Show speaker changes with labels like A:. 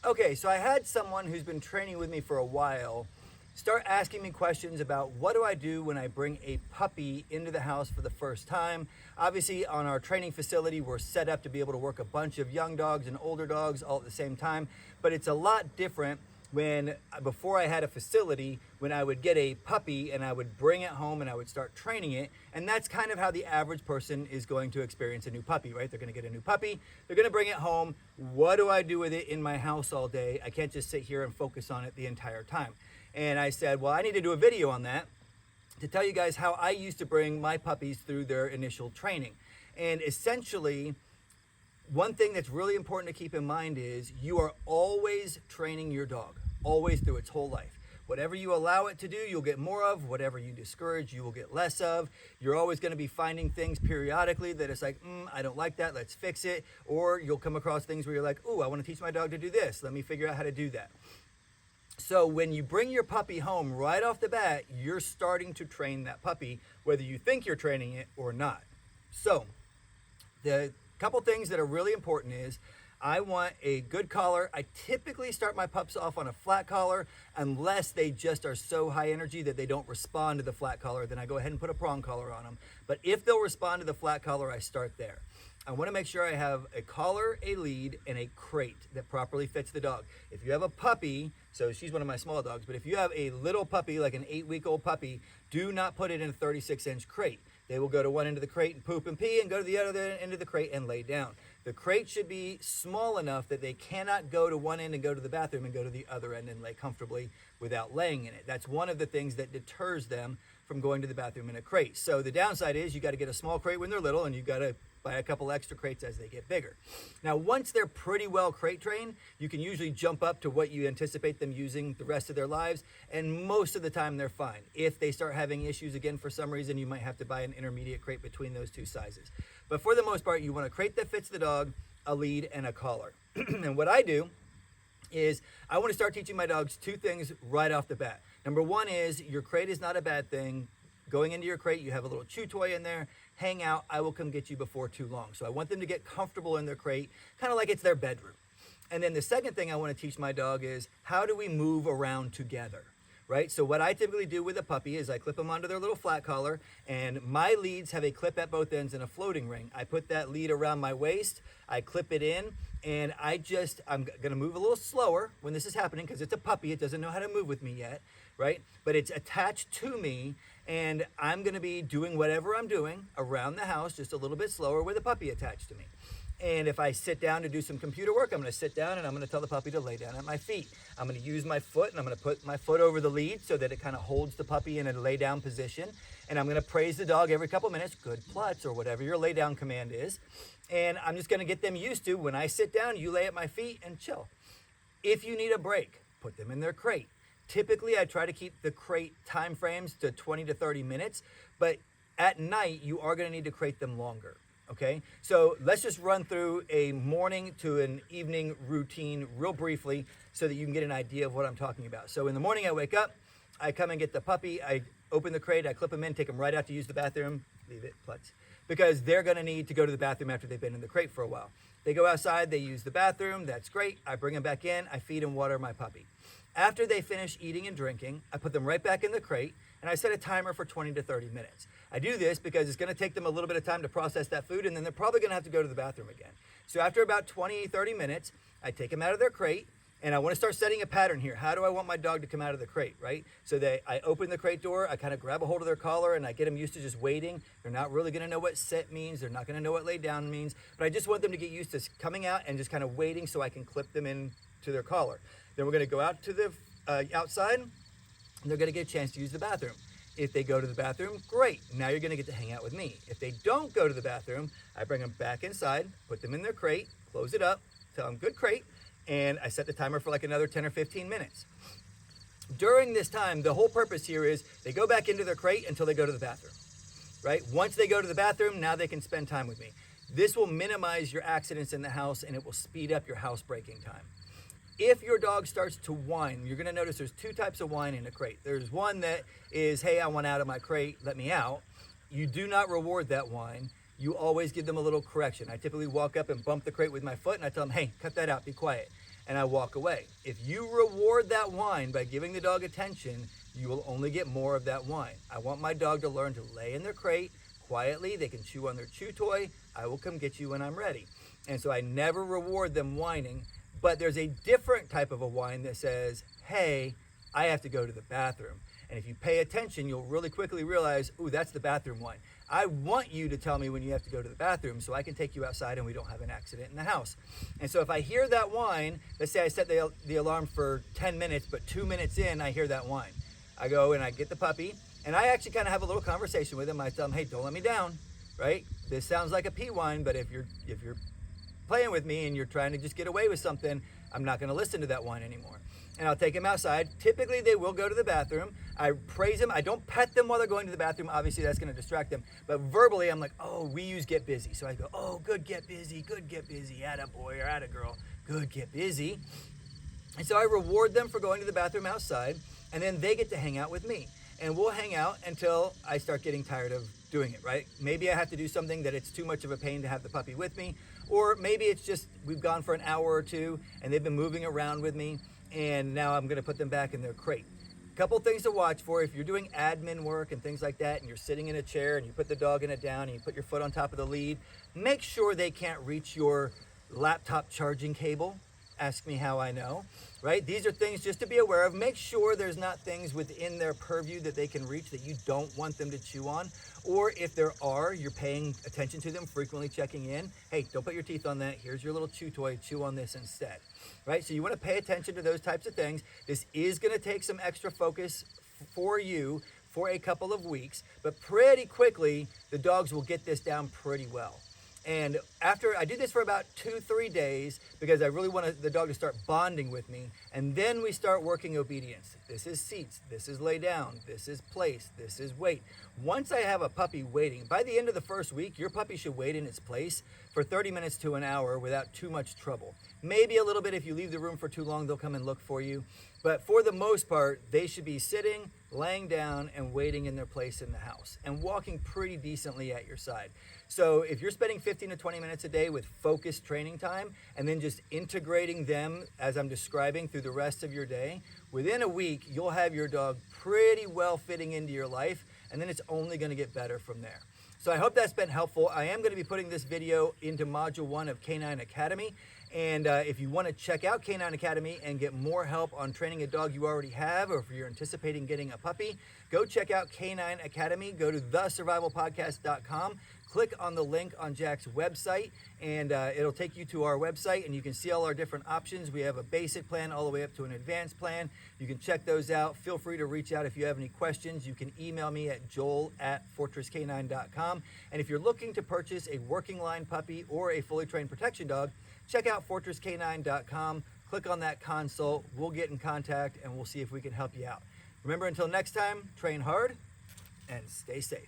A: Okay, so I had someone who's been training with me for a while start asking me questions about what do I do when I bring a puppy into the house for the first time. Obviously, on our training facility, we're set up to be able to work a bunch of young dogs and older dogs all at the same time, but it's a lot different when before I had a facility, when I would get a puppy and I would bring it home and I would start training it. And that's kind of how the average person is going to experience a new puppy, right? They're going to get a new puppy, they're going to bring it home. What do I do with it in my house all day? I can't just sit here and focus on it the entire time. And I said, well, I need to do a video on that to tell you guys how I used to bring my puppies through their initial training. And essentially, one thing that's really important to keep in mind is you are always training your dog, always through its whole life. Whatever you allow it to do, you'll get more of. Whatever you discourage, you will get less of. You're always going to be finding things periodically that it's like, I don't like that, let's fix it. Or you'll come across things where you're like, I want to teach my dog to do this. Let me figure out how to do that. So when you bring your puppy home right off the bat, you're starting to train that puppy, whether you think you're training it or not. So the couple things that are really important is I want a good collar. I typically start my pups off on a flat collar unless they just are so high energy that they don't respond to the flat collar. Then I go ahead and put a prong collar on them. But if they'll respond to the flat collar, I start there. I want to make sure I have a collar, a lead, and a crate that properly fits the dog. If you have a puppy, so she's one of my small dogs, but if you have a little puppy, like an 8-week-old puppy, do not put it in a 36-inch crate. They will go to one end of the crate and poop and pee and go to the other end of the crate and lay down. The crate should be small enough that they cannot go to one end and go to the bathroom and go to the other end and lay comfortably without laying in it. That's one of the things that deters them from going to the bathroom in a crate. So the downside is you got to get a small crate when they're little, and you got to buy a couple extra crates as they get bigger. Now, once they're pretty well crate trained, you can usually jump up to what you anticipate them using the rest of their lives, and most of the time they're fine. If they start having issues again for some reason, you might have to buy an intermediate crate between those two sizes. But for the most part, you want a crate that fits the dog, a lead, and a collar. And what I do is I want to start teaching my dogs two things right off the bat. Number one is your crate is not a bad thing. Going into your crate, you have a little chew toy in there. Hang out. I will come get you before too long. So I want them to get comfortable in their crate, kind of like it's their bedroom. And then the second thing I want to teach my dog is how do we move around together, right? So what I typically do with a puppy is I clip them onto their little flat collar, and my leads have a clip at both ends and a floating ring. I put that lead around my waist, I clip it in, and I'm going to move a little slower when this is happening because it's a puppy. It doesn't know how to move with me yet, right? But it's attached to me, and I'm going to be doing whatever I'm doing around the house just a little bit slower with a puppy attached to me. And if I sit down to do some computer work, I'm going to sit down and I'm going to tell the puppy to lay down at my feet. I'm going to use my foot and I'm going to put my foot over the lead so that it kind of holds the puppy in a lay down position. And I'm going to praise the dog every couple minutes, good plutz, or whatever your lay down command is. And I'm just going to get them used to when I sit down, you lay at my feet and chill. If you need a break, put them in their crate. Typically, I try to keep the crate time frames to 20 to 30 minutes, but at night, you are going to need to crate them longer. Okay, so let's just run through a morning to an evening routine real briefly so that you can get an idea of what I'm talking about. So in the morning, I wake up, I come and get the puppy, I open the crate, I clip them in, take them right out to use the bathroom, leave it, plutz, because they're going to need to go to the bathroom after they've been in the crate for a while. They go outside, they use the bathroom, that's great. I bring them back in, I feed and water my puppy. After they finish eating and drinking, I put them right back in the crate, and I set a timer for 20 to 30 minutes. I do this because it's going to take them a little bit of time to process that food, and then they're probably going to have to go to the bathroom again. So after about 20, 30 minutes, I take them out of their crate, and I want to start setting a pattern here. How do I want my dog to come out of the crate, right? So I open the crate door, I kind of grab a hold of their collar, and I get them used to just waiting. They're not really going to know what sit means. They're not going to know what lay down means, but I just want them to get used to coming out and just kind of waiting so I can clip them in to their collar. Then we're going to go out to the outside, and they're going to get a chance to use the bathroom. If they go to the bathroom, great. Now you're going to get to hang out with me. If they don't go to the bathroom, I bring them back inside, put them in their crate, close it up, tell them good crate, and I set the timer for like another 10 or 15 minutes. During this time, the whole purpose here is they go back into their crate until they go to the bathroom, right? Once they go to the bathroom, now they can spend time with me. This will minimize your accidents in the house, and it will speed up your house breaking time. If your dog starts to whine, you're going to notice there's two types of whine in a crate. There's one that is, hey, I want out of my crate, let me out. You do not reward that whine. You always give them a little correction. I typically walk up and bump the crate with my foot, and I tell them, hey, cut that out, be quiet. and I walk away. If you reward that whine by giving the dog attention, you will only get more of that whine. I want my dog to learn to lay in their crate quietly. They can chew on their chew toy. I will come get you when I'm ready. And so I never reward them whining, but there's a different type of a whine that says, hey, I have to go to the bathroom. And if you pay attention, you'll really quickly realize, ooh, that's the bathroom whine. I want you to tell me when you have to go to the bathroom so I can take you outside and we don't have an accident in the house. And so if I hear that whine, let's say I set the alarm for 10 minutes, but 2 minutes in, I hear that whine. I go and I get the puppy, and I actually kind of have a little conversation with him. I tell him, hey, don't let me down, right? This sounds like a pee whine, but if you're playing with me and you're trying to just get away with something, I'm not going to listen to that whine anymore. And I'll take him outside. Typically, they will go to the bathroom. I praise them. I don't pet them while they're going to the bathroom. Obviously, that's going to distract them. But verbally, I'm like, oh, we use get busy. So I go, oh, good, get busy. Good, get busy. Atta boy or atta girl. Good, get busy. And so I reward them for going to the bathroom outside. And then they get to hang out with me. And we'll hang out until I start getting tired of doing it, right? Maybe I have to do something that it's too much of a pain to have the puppy with me. Or maybe it's just we've gone for an hour or two and they've been moving around with me. And now I'm going to put them back in their crate. A couple things to watch for if you're doing admin work and things like that, and you're sitting in a chair and you put the dog in it down and you put your foot on top of the lead, make sure they can't reach your laptop charging cable. Ask me how I know, right? These are things just to be aware of. Make sure there's not things within their purview that they can reach that you don't want them to chew on. Or if there are, you're paying attention to them, frequently checking in. Hey, don't put your teeth on that. Here's your little chew toy. Chew on this instead, right? So you want to pay attention to those types of things. This is going to take some extra focus for you for a couple of weeks, but pretty quickly, the dogs will get this down pretty well. And after I do this for about 2-3 days, because I really want the dog to start bonding with me, and then we start working obedience. This is seats, this is lay down, this is place, this is wait. Once I have a puppy waiting, by the end of the first week, your puppy should wait in its place for 30 minutes to an hour without too much trouble. Maybe a little bit if you leave the room for too long, they'll come and look for you. But for the most part, they should be sitting, laying down, and waiting in their place in the house, and walking pretty decently at your side. So if you're spending 15 to 20 minutes a day with focused training time, and then just integrating them, as I'm describing, through the rest of your day, within a week, you'll have your dog pretty well fitting into your life, and then it's only going to get better from there. So I hope that's been helpful. I am going to be putting this video into Module 1 of K9 Academy. And if you want to check out K9 Academy and get more help on training a dog you already have, or if you're anticipating getting a puppy, go check out K9 Academy. Go to thesurvivalpodcast.com. Click on the link on Jack's website, and it'll take you to our website, and you can see all our different options. We have a basic plan all the way up to an advanced plan. You can check those out. Feel free to reach out if you have any questions. You can email me at joel@fortressk9.com. And if you're looking to purchase a working line puppy or a fully trained protection dog, check out fortressk9.com. Click on that consult. We'll get in contact, and we'll see if we can help you out. Remember, until next time, train hard and stay safe.